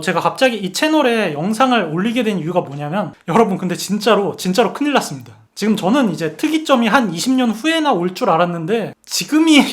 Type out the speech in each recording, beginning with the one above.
제가 갑자기 이 채널에 영상을 올리게 된 이유가 뭐냐면, 여러분 근데 진짜로 큰일 났습니다. 지금 저는 이제 특이점이 한 20년 후에나 올 줄 알았는데 지금이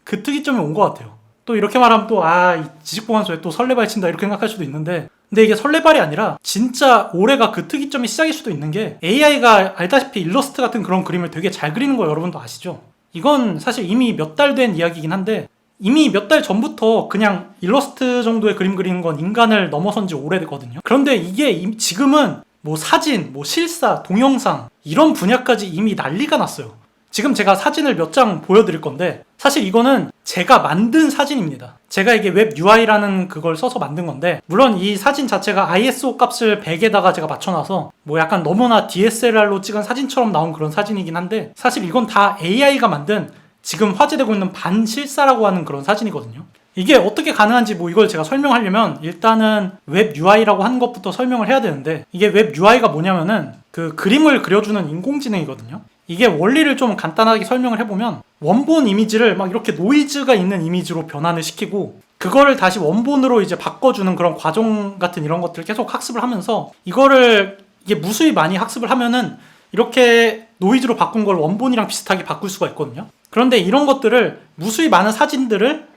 그 특이점이 온 것 같아요. 또 이렇게 말하면 또 이 지식보관소에 또 설레발 친다 이렇게 생각할 수도 있는데, 근데 이게 설레발이 아니라 진짜 올해가 그 특이점이 시작일 수도 있는 게, AI가 알다시피 일러스트 같은 그런 그림을 되게 잘 그리는 거 여러분도 아시죠? 이건 사실 이미 몇 달 된 이야기이긴 한데, 이미 몇 달 전부터 그냥 일러스트 정도의 그림 그리는 건 인간을 넘어선 지 오래됐거든요. 그런데 이게 지금은 뭐 사진, 뭐 실사, 동영상 이런 분야까지 이미 난리가 났어요. 지금 제가 사진을 몇 장 보여드릴 건데, 사실 이거는 제가 만든 사진입니다. 제가 이게 웹 UI라는 그걸 써서 만든 건데, 물론 이 사진 자체가 ISO 값을 100에다가 제가 맞춰놔서 뭐 약간 너무나 DSLR로 찍은 사진처럼 나온 그런 사진이긴 한데, 사실 이건 다 AI가 만든 지금 화제되고 있는 반실사라고 하는 그런 사진이거든요. 이게 어떻게 가능한지 뭐 이걸 제가 설명하려면 일단은 웹 UI라고 하는 것부터 설명을 해야 되는데, 이게 웹 UI가 뭐냐면은 그 그림을 그려주는 인공지능이거든요. 이게 원리를 좀 간단하게 설명을 해보면, 원본 이미지를 막 이렇게 노이즈가 있는 이미지로 변환을 시키고, 그거를 다시 원본으로 이제 바꿔주는 그런 과정 같은 이런 것들을 계속 학습을 하면서, 이거를 이게 무수히 많이 학습을 하면은 이렇게 노이즈로 바꾼 걸 원본이랑 비슷하게 바꿀 수가 있거든요. 그런데 이런 것들을 무수히 많은 사진들을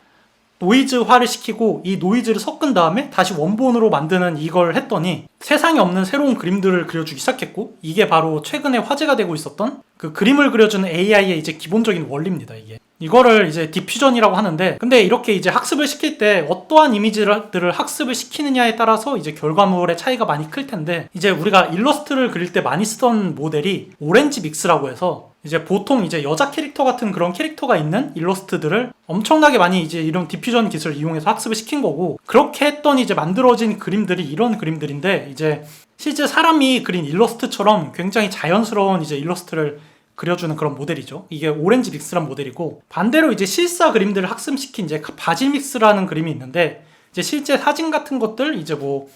노이즈화를 시키고 이 노이즈를 섞은 다음에 다시 원본으로 만드는 이걸 했더니 세상에 없는 새로운 그림들을 그려주기 시작했고, 이게 바로 최근에 화제가 되고 있었던 그 그림을 그려주는 AI의 이제 기본적인 원리입니다. 이거를 이제 디퓨전이라고 하는데, 근데 이렇게 이제 학습을 시킬 때 어떠한 이미지들을 학습을 시키느냐에 따라서 이제 결과물의 차이가 많이 클 텐데, 이제 우리가 일러스트를 그릴 때 많이 쓰던 모델이 오렌지 믹스라고 해서, 이제 보통 이제 여자 캐릭터 같은 그런 캐릭터가 있는 일러스트들을 엄청나게 많이 이제 이런 디퓨전 기술을 이용해서 학습을 시킨 거고, 그렇게 했더니 이제 만들어진 그림들이 이런 그림들인데, 이제 실제 사람이 그린 일러스트처럼 굉장히 자연스러운 이제 일러스트를 그려주는 그런 모델이죠. 이게 오렌지 믹스란 모델이고, 반대로 이제 실사 그림들을 학습시킨 이제 바질 믹스라는 그림이 있는데, 이제 실제 사진 같은 것들, 이제 뭐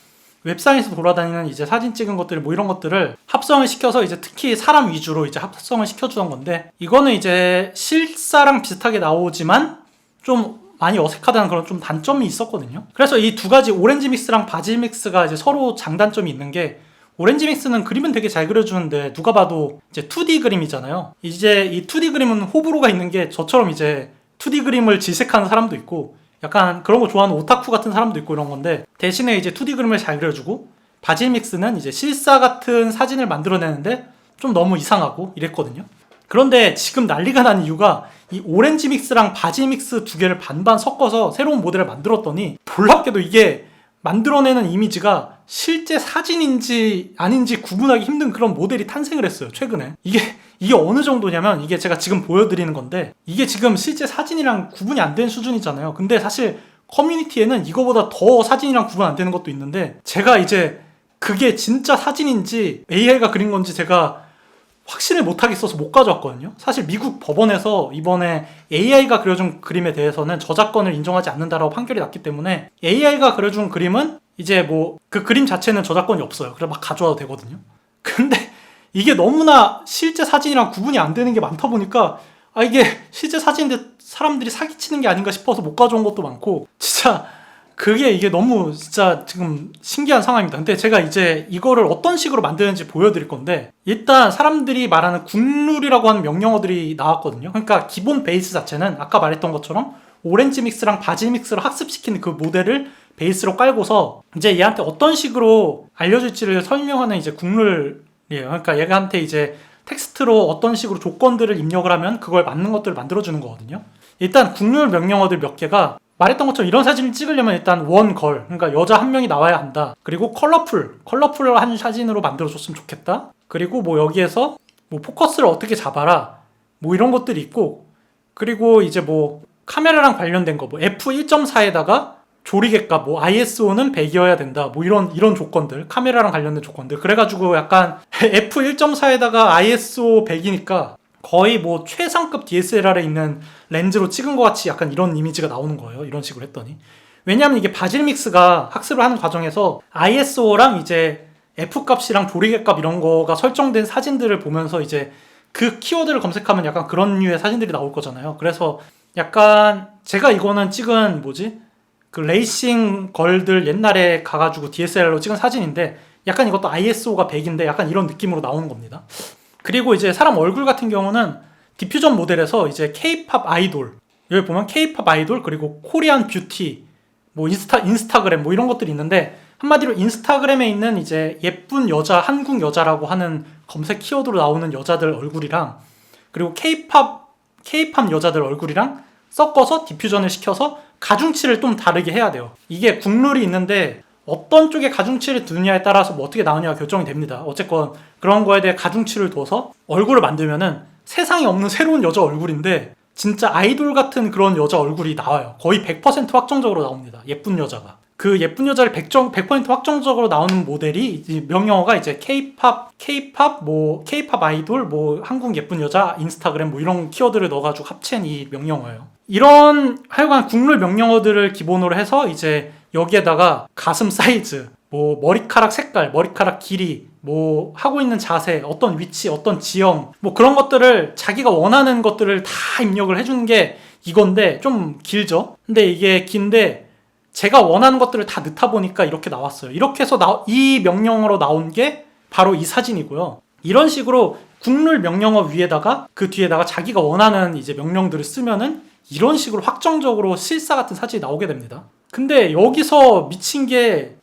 웹상에서 돌아다니는 이제 사진 찍은 것들 뭐 이런 것들을 합성을 시켜서 이제 특히 사람 위주로 이제 합성을 시켜주던 건데, 이거는 이제 실사랑 비슷하게 나오지만 좀 많이 어색하다는 그런 좀 단점이 있었거든요. 그래서 이 두 가지 오렌지 믹스랑 바질 믹스가 이제 서로 장단점이 있는 게, 오렌지 믹스는 그림은 되게 잘 그려주는데 누가 봐도 이제 2D 그림이잖아요. 이제 이 2D 그림은 호불호가 있는 게, 저처럼 이제 2D 그림을 질색하는 사람도 있고 약간 그런 거 좋아하는 오타쿠 같은 사람도 있고 이런 건데, 대신에 이제 2D 그림을 잘 그려주고 바질 믹스는 이제 실사 같은 사진을 만들어내는데 좀 너무 이상하고 이랬거든요. 그런데 지금 난리가 난 이유가, 이 오렌지 믹스랑 바질 믹스 두 개를 반반 섞어서 새로운 모델을 만들었더니 놀랍게도 이게 만들어내는 이미지가 실제 사진인지 아닌지 구분하기 힘든 그런 모델이 탄생을 했어요, 최근에. 이게 어느 정도냐면, 이게 제가 지금 보여드리는 건데, 이게 지금 실제 사진이랑 구분이 안 되는 수준이잖아요. 근데 사실 커뮤니티에는 이거보다 더 사진이랑 구분 안 되는 것도 있는데, 제가 이제 그게 진짜 사진인지 AI가 그린 건지 제가 확신을 못하겠어서 못 가져왔거든요. 사실 미국 법원에서 이번에 AI가 그려준 그림에 대해서는 저작권을 인정하지 않는다라고 판결이 났기 때문에, AI가 그려준 그림은 이제 뭐 그 그림 자체는 저작권이 없어요. 그래서 막 가져와도 되거든요. 근데 이게 너무나 실제 사진이랑 구분이 안 되는 게 많다 보니까, 이게 실제 사진인데 사람들이 사기치는 게 아닌가 싶어서 못 가져온 것도 많고, 진짜 이게 너무 진짜 지금 신기한 상황입니다. 근데 제가 이제 이거를 어떤 식으로 만드는지 보여드릴 건데, 일단 사람들이 말하는 국룰이라고 하는 명령어들이 나왔거든요. 그러니까 기본 베이스 자체는 아까 말했던 것처럼 오렌지 믹스랑 바질 믹스를 학습시키는 그 모델을 베이스로 깔고서 이제 얘한테 어떤 식으로 알려줄지를 설명하는 이제 국룰이에요. 그러니까 얘한테 이제 텍스트로 어떤 식으로 조건들을 입력을 하면 그걸 맞는 것들을 만들어주는 거거든요. 일단 국룰 명령어들 몇 개가, 말했던 것처럼 이런 사진을 찍으려면 일단 원-걸, 그러니까 여자 한 명이 나와야 한다. 그리고 컬러풀한 사진으로 만들어줬으면 좋겠다. 그리고 뭐 여기에서 뭐 포커스를 어떻게 잡아라, 뭐 이런 것들이 있고, 그리고 이제 뭐 카메라랑 관련된 거, 뭐 f1.4에다가 조리개값, 뭐 ISO는 100이어야 된다, 뭐 이런 조건들, 카메라랑 관련된 조건들. 그래가지고 약간 f1.4에다가 ISO 100이니까 거의 뭐 최상급 DSLR에 있는 렌즈로 찍은 것 같이 약간 이런 이미지가 나오는 거예요. 이런 식으로 했더니. 왜냐하면 이게 바질 믹스가 학습을 하는 과정에서 ISO랑 이제 F값이랑 조리개값 이런 거가 설정된 사진들을 보면서 이제 그 키워드를 검색하면 약간 그런 류의 사진들이 나올 거잖아요. 그래서 약간 제가 이거는 찍은 그 레이싱 걸들 옛날에 가가지고 DSLR로 찍은 사진인데 약간 이것도 ISO가 100인데 약간 이런 느낌으로 나오는 겁니다. 그리고 이제 사람 얼굴 같은 경우는 디퓨전 모델에서 이제 K-팝 아이돌, 여기 보면 K-팝 아이돌 그리고 코리안 뷰티, 뭐 인스타그램 뭐 이런 것들이 있는데 한마디로 인스타그램에 있는 이제 예쁜 여자, 한국 여자라고 하는 검색 키워드로 나오는 여자들 얼굴이랑 그리고 K-팝 여자들 얼굴이랑 섞어서 디퓨전을 시켜서 가중치를 좀 다르게 해야 돼요. 이게 국룰이 있는데 어떤 쪽에 가중치를 두느냐에 따라서 뭐 어떻게 나오냐가 결정이 됩니다. 어쨌건 그런 거에 대해 가중치를 둬서 얼굴을 만들면은 세상에 없는 새로운 여자 얼굴인데 진짜 아이돌 같은 그런 여자 얼굴이 나와요. 거의 100% 확정적으로 나옵니다. 예쁜 여자가. 그 예쁜 여자를 100% 확정적으로 나오는 모델이 명령어가 이제 K-팝 아이돌, 뭐 한국 예쁜 여자, 인스타그램 뭐 이런 키워드를 넣어가지고 합친 이 명령어예요. 이런 하여간 국룰 명령어들을 기본으로 해서 이제 여기에다가 가슴 사이즈, 뭐 머리카락 색깔, 머리카락 길이, 뭐 하고 있는 자세, 어떤 위치, 어떤 지형, 뭐 그런 것들을 자기가 원하는 것들을 다 입력을 해주는 게 이건데 좀 길죠? 근데 이게 긴데 제가 원하는 것들을 다 넣다 보니까 이렇게 나왔어요. 이렇게 해서 이 명령어로 나온 게 바로 이 사진이고요. 이런 식으로 국룰 명령어 위에다가 그 뒤에다가 자기가 원하는 이제 명령들을 쓰면은 이런 식으로 확정적으로 실사 같은 사진이 나오게 됩니다. 근데 여기서 미친 게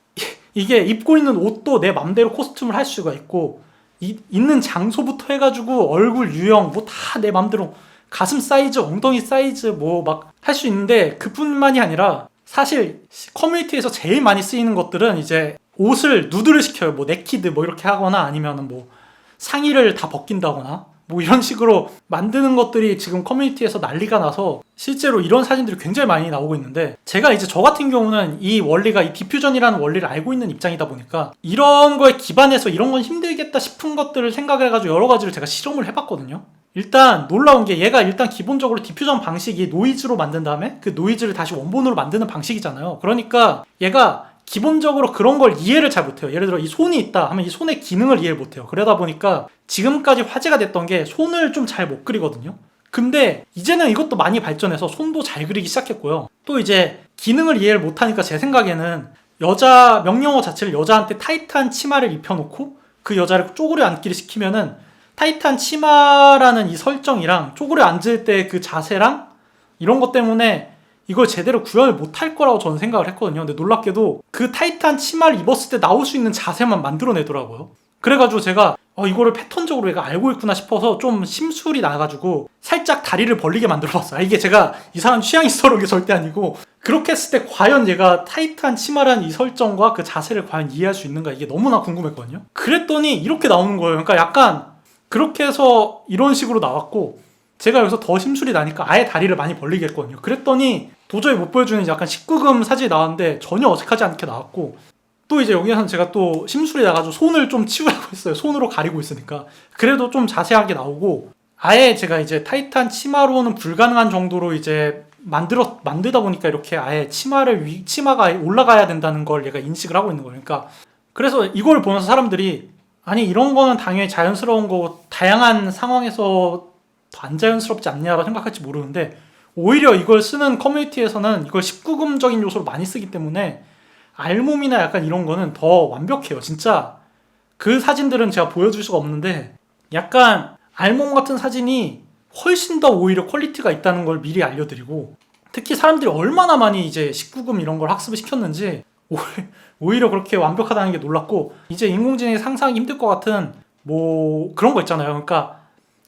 이게 입고 있는 옷도 내 맘대로 코스튬을 할 수가 있고 있는 장소부터 해가지고 얼굴 유형 뭐 다 내 맘대로 가슴 사이즈, 엉덩이 사이즈 뭐 막 할 수 있는데 그뿐만이 아니라 사실 커뮤니티에서 제일 많이 쓰이는 것들은 이제 옷을 누드를 시켜요. 뭐 네키드 뭐 이렇게 하거나 아니면 뭐 상의를 다 벗긴다거나 뭐 이런 식으로 만드는 것들이 지금 커뮤니티에서 난리가 나서 실제로 이런 사진들이 굉장히 많이 나오고 있는데 제가 이제 저 같은 경우는 이 원리가 이 디퓨전이라는 원리를 알고 있는 입장이다 보니까 이런 거에 기반해서 이런 건 힘들겠다 싶은 것들을 생각을 해가지고 여러 가지를 제가 실험을 해봤거든요. 일단 놀라운 게 얘가 일단 기본적으로 디퓨전 방식이 노이즈로 만든 다음에 그 노이즈를 다시 원본으로 만드는 방식이잖아요. 그러니까 얘가 기본적으로 그런 걸 이해를 잘 못해요. 예를 들어 이 손이 있다 하면 이 손의 기능을 이해를 못해요. 그러다 보니까 지금까지 화제가 됐던 게 손을 좀 잘 못 그리거든요. 근데 이제는 이것도 많이 발전해서 손도 잘 그리기 시작했고요. 또 이제 기능을 이해를 못하니까 제 생각에는 여자 명령어 자체를 여자한테 타이트한 치마를 입혀놓고 그 여자를 쪼그려 앉기를 시키면은 타이트한 치마라는 이 설정이랑 쪼그려 앉을 때 그 자세랑 이런 것 때문에 이걸 제대로 구현을 못할 거라고 저는 생각을 했거든요. 근데 놀랍게도 그 타이트한 치마를 입었을 때 나올 수 있는 자세만 만들어내더라고요. 그래가지고 제가 이거를 패턴적으로 얘가 알고 있구나 싶어서 좀 심술이 나가지고 살짝 다리를 벌리게 만들어봤어요. 이게 제가 이 사람 취향이 있어 그런 게 절대 아니고 그렇게 했을 때 과연 얘가 타이트한 치마라는 이 설정과 그 자세를 과연 이해할 수 있는가 이게 너무나 궁금했거든요. 그랬더니 이렇게 나오는 거예요. 그러니까 약간 그렇게 해서 이런 식으로 나왔고 제가 여기서 더 심술이 나니까 아예 다리를 많이 벌리게 했거든요. 그랬더니 도저히 못 보여주는 약간 19금 사진이 나왔는데 전혀 어색하지 않게 나왔고 또 이제 여기서는 제가 또 심술이 나가지고 손을 좀 치우라고 했어요. 손으로 가리고 있으니까. 그래도 좀 자세하게 나오고 아예 제가 이제 타이트한 치마로는 불가능한 정도로 이제 만들다 보니까 이렇게 아예 치마가 올라가야 된다는 걸 얘가 인식을 하고 있는 거예요. 그러니까 그래서 이걸 보면서 사람들이 아니 이런 거는 당연히 자연스러운 거고 다양한 상황에서 더 안 자연스럽지 않냐라고 생각할지 모르는데 오히려 이걸 쓰는 커뮤니티에서는 이걸 19금적인 요소로 많이 쓰기 때문에 알몸이나 약간 이런 거는 더 완벽해요. 진짜 그 사진들은 제가 보여줄 수가 없는데 약간 알몸 같은 사진이 훨씬 더 오히려 퀄리티가 있다는 걸 미리 알려드리고 특히 사람들이 얼마나 많이 이제 19금 이런 걸 학습을 시켰는지 오히려 그렇게 완벽하다는 게 놀랍고 이제 인공지능이 상상하기 힘들 것 같은 뭐 그런 거 있잖아요. 그러니까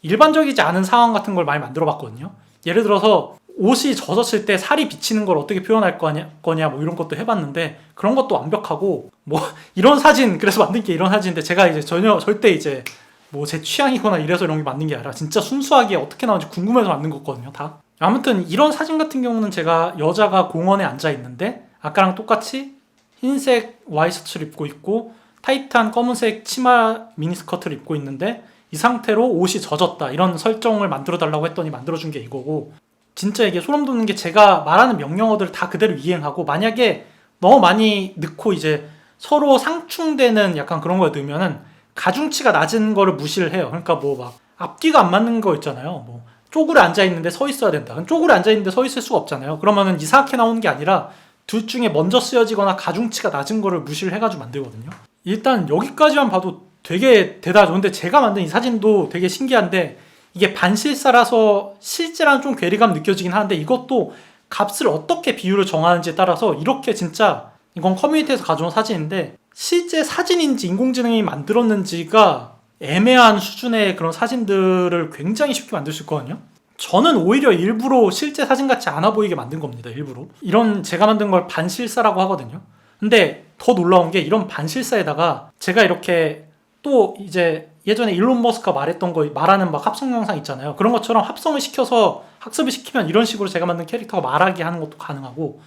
일반적이지 않은 상황 같은 걸 많이 만들어 봤거든요. 예를 들어서 옷이 젖었을 때 살이 비치는 걸 어떻게 표현할 거냐 뭐 이런 것도 해봤는데 그런 것도 완벽하고 뭐 이런 사진 그래서 만든 게 이런 사진인데 제가 이제 절대 이제 뭐 제 취향이거나 이래서 이런 게 만든 게 아니라 진짜 순수하게 어떻게 나오는지 궁금해서 만든 거거든요 다. 아무튼 이런 사진 같은 경우는 제가 여자가 공원에 앉아 있는데 아까랑 똑같이 흰색 와이셔츠를 입고 있고 타이트한 검은색 치마 미니스커트를 입고 있는데 이 상태로 옷이 젖었다 이런 설정을 만들어 달라고 했더니 만들어준 게 이거고 진짜 이게 소름 돋는 게 제가 말하는 명령어들을 다 그대로 이행하고 만약에 너무 많이 넣고 이제 서로 상충되는 약간 그런 걸 넣으면은 가중치가 낮은 거를 무시를 해요. 그러니까 뭐 막 앞뒤가 안 맞는 거 있잖아요. 뭐 쪼그려 앉아 있는데 서 있어야 된다. 쪼그려 앉아 있는데 서 있을 수가 없잖아요. 그러면은 이상하게 나오는 게 아니라 둘 중에 먼저 쓰여지거나 가중치가 낮은 거를 무시를 해가지고 만들거든요. 일단 여기까지만 봐도 되게 대단하죠. 근데 제가 만든 이 사진도 되게 신기한데 이게 반실사라서 실제랑 좀 괴리감 느껴지긴 하는데 이것도 값을 어떻게 비율을 정하는지에 따라서 이렇게 진짜 이건 커뮤니티에서 가져온 사진인데 실제 사진인지 인공지능이 만들었는지가 애매한 수준의 그런 사진들을 굉장히 쉽게 만들 수 있거든요. 저는 오히려 일부러 실제 사진 같지 않아 보이게 만든 겁니다. 일부러. 이런 제가 만든 걸 반실사라고 하거든요. 근데 더 놀라운 게 이런 반실사에다가 제가 이렇게 또 이제 예전에 일론 머스크가 말했던 거 말하는 막 합성 영상 있잖아요. 그런 것처럼 합성을 시켜서 학습을 시키면 이런 식으로 제가 만든 캐릭터가 말하게 하는 것도 가능하고.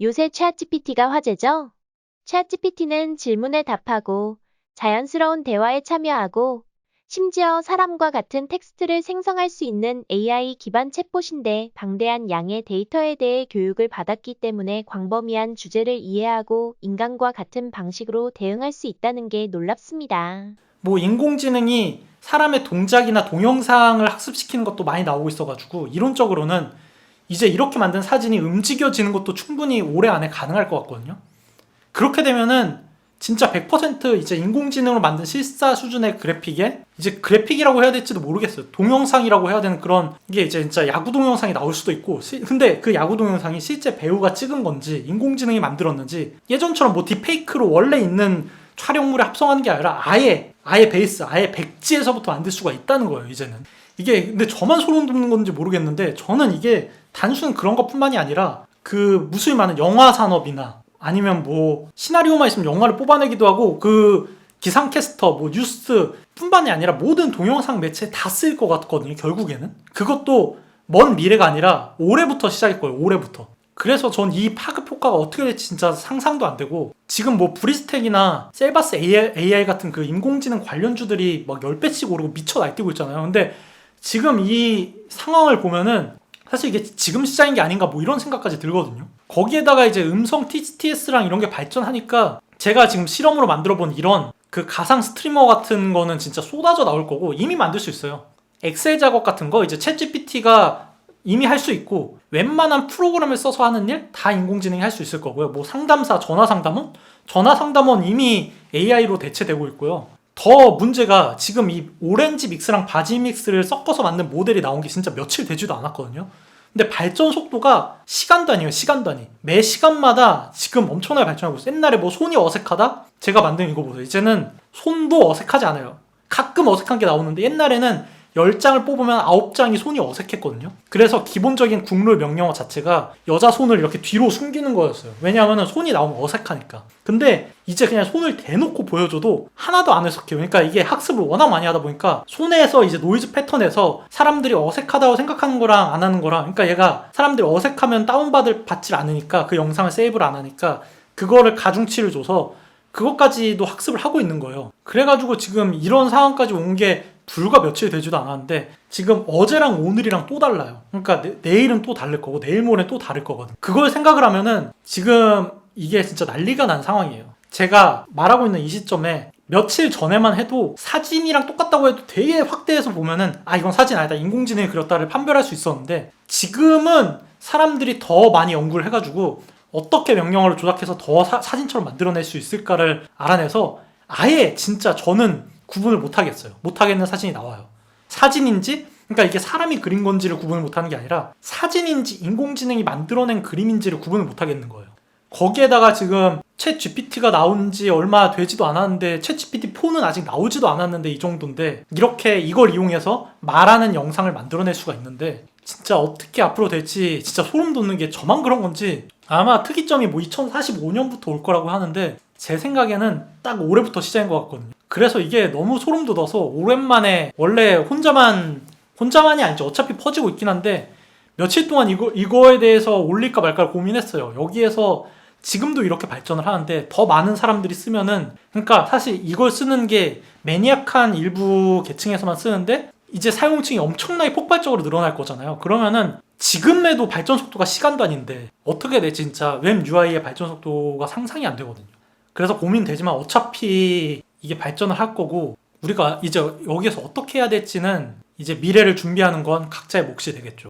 요새 챗GPT가 화제죠? 챗GPT는 질문에 답하고 자연스러운 대화에 참여하고 심지어 사람과 같은 텍스트를 생성할 수 있는 AI 기반 챗봇인데 방대한 양의 데이터에 대해 교육을 받았기 때문에 광범위한 주제를 이해하고 인간과 같은 방식으로 대응할 수 있다는 게 놀랍습니다. 뭐 인공지능이 사람의 동작이나 동영상을 학습시키는 것도 많이 나오고 있어가지고 이론적으로는 이제 이렇게 만든 사진이 움직여지는 것도 충분히 올해 안에 가능할 것 같거든요. 그렇게 되면은 진짜 100% 이제 인공지능으로 만든 실사 수준의 그래픽에 이제 그래픽이라고 해야 될지도 모르겠어요. 동영상이라고 해야 되는 그런 게 이제 진짜 야구 동영상이 나올 수도 있고 근데 그 야구 동영상이 실제 배우가 찍은 건지 인공지능이 만들었는지 예전처럼 뭐 딥페이크로 원래 있는 촬영물에 합성하는 게 아니라 아예 베이스, 아예 백지에서부터 만들 수가 있다는 거예요, 이제는. 이게 근데 저만 소름 돋는 건지 모르겠는데 저는 이게 단순 그런 것뿐만이 아니라 그 무수히 많은 영화 산업이나 아니면 뭐 시나리오만 있으면 영화를 뽑아내기도 하고 그 기상캐스터 뭐 뉴스 뿐만이 아니라 모든 동영상 매체에 다 쓰일 것 같거든요, 결국에는. 그것도 먼 미래가 아니라 올해부터 시작일 거예요, 올해부터. 그래서 전 이 파급 효과가 어떻게 될지 진짜 상상도 안 되고 지금 뭐 브리스텍이나 셀바스 AI 같은 그 인공지능 관련주들이 막 10배씩 오르고 미쳐 날뛰고 있잖아요. 근데 지금 이 상황을 보면은 사실 이게 지금 시작인 게 아닌가 뭐 이런 생각까지 들거든요. 거기에다가 이제 음성 TTS랑 이런 게 발전하니까 제가 지금 실험으로 만들어본 이런 그 가상 스트리머 같은 거는 진짜 쏟아져 나올 거고 이미 만들 수 있어요. 엑셀 작업 같은 거 이제 챗GPT가 이미 할 수 있고 웬만한 프로그램을 써서 하는 일 다 인공지능이 할 수 있을 거고요. 뭐 상담사, 전화상담원 이미 AI로 대체되고 있고요. 더 문제가 지금 이 오렌지 믹스랑 바지 믹스를 섞어서 만든 모델이 나온 게 진짜 며칠 되지도 않았거든요. 근데 발전 속도가 시간 단위예요, 시간 단위. 매 시간마다 지금 엄청나게 발전하고 있어요. 옛날에 뭐 손이 어색하다? 제가 만든 이거 보세요. 이제는 손도 어색하지 않아요. 가끔 어색한 게 나오는데 옛날에는 10장을 뽑으면 9장이 손이 어색했거든요. 그래서 기본적인 국룰 명령어 자체가 여자 손을 이렇게 뒤로 숨기는 거였어요. 왜냐하면 손이 나오면 어색하니까. 근데 이제 그냥 손을 대놓고 보여줘도 하나도 안 어색해요. 그러니까 이게 학습을 워낙 많이 하다 보니까 손에서 이제 노이즈 패턴에서 사람들이 어색하다고 생각하는 거랑 안 하는 거랑, 그러니까 얘가 사람들이 어색하면 받질 않으니까 그 영상을 세이브를 안 하니까 그거를 가중치를 줘서 그것까지도 학습을 하고 있는 거예요. 그래가지고 지금 이런 상황까지 온 게 불과 며칠 되지도 않았는데 지금 어제랑 오늘이랑 또 달라요. 그러니까 내일은 또 다를 거고 내일 모레 또 다를 거거든. 그걸 생각을 하면은 지금 이게 진짜 난리가 난 상황이에요. 제가 말하고 있는 이 시점에 며칠 전에만 해도 사진이랑 똑같다고 해도 되게 확대해서 보면은 아 이건 사진 아니다, 인공지능이 그렸다를 판별할 수 있었는데 지금은 사람들이 더 많이 연구를 해가지고 어떻게 명령어를 조작해서 더 사진처럼 만들어낼 수 있을까를 알아내서 아예 진짜 저는 구분을 못하겠어요. 못하겠는 사진이 나와요. 사진인지, 그러니까 이게 사람이 그린 건지를 구분을 못하는 게 아니라 사진인지 인공지능이 만들어낸 그림인지를 구분을 못하겠는 거예요. 거기에다가 지금 챗 GPT가 나온 지 얼마 되지도 않았는데 챗 GPT 4는 아직 나오지도 않았는데 이 정도인데 이렇게 이걸 이용해서 말하는 영상을 만들어낼 수가 있는데 진짜 어떻게 앞으로 될지 진짜 소름 돋는 게 저만 그런 건지 아마 특이점이 뭐 2045년부터 올 거라고 하는데 제 생각에는 딱 올해부터 시작인 것 같거든요. 그래서 이게 너무 소름 돋아서 오랜만에 원래 혼자만이 아니죠. 어차피 퍼지고 있긴 한데 며칠 동안 이거에 대해서 올릴까 말까 고민했어요. 여기에서 지금도 이렇게 발전을 하는데 더 많은 사람들이 쓰면은 그러니까 사실 이걸 쓰는 게 매니악한 일부 계층에서만 쓰는데 이제 사용층이 엄청나게 폭발적으로 늘어날 거잖아요. 그러면은 지금에도 발전 속도가 시간 단위인데 어떻게 돼 진짜 웹 UI의 발전 속도가 상상이 안 되거든요. 그래서 고민되지만 어차피 이게 발전을 할 거고 우리가 이제 여기에서 어떻게 해야 될지는 이제 미래를 준비하는 건 각자의 몫이 되겠죠.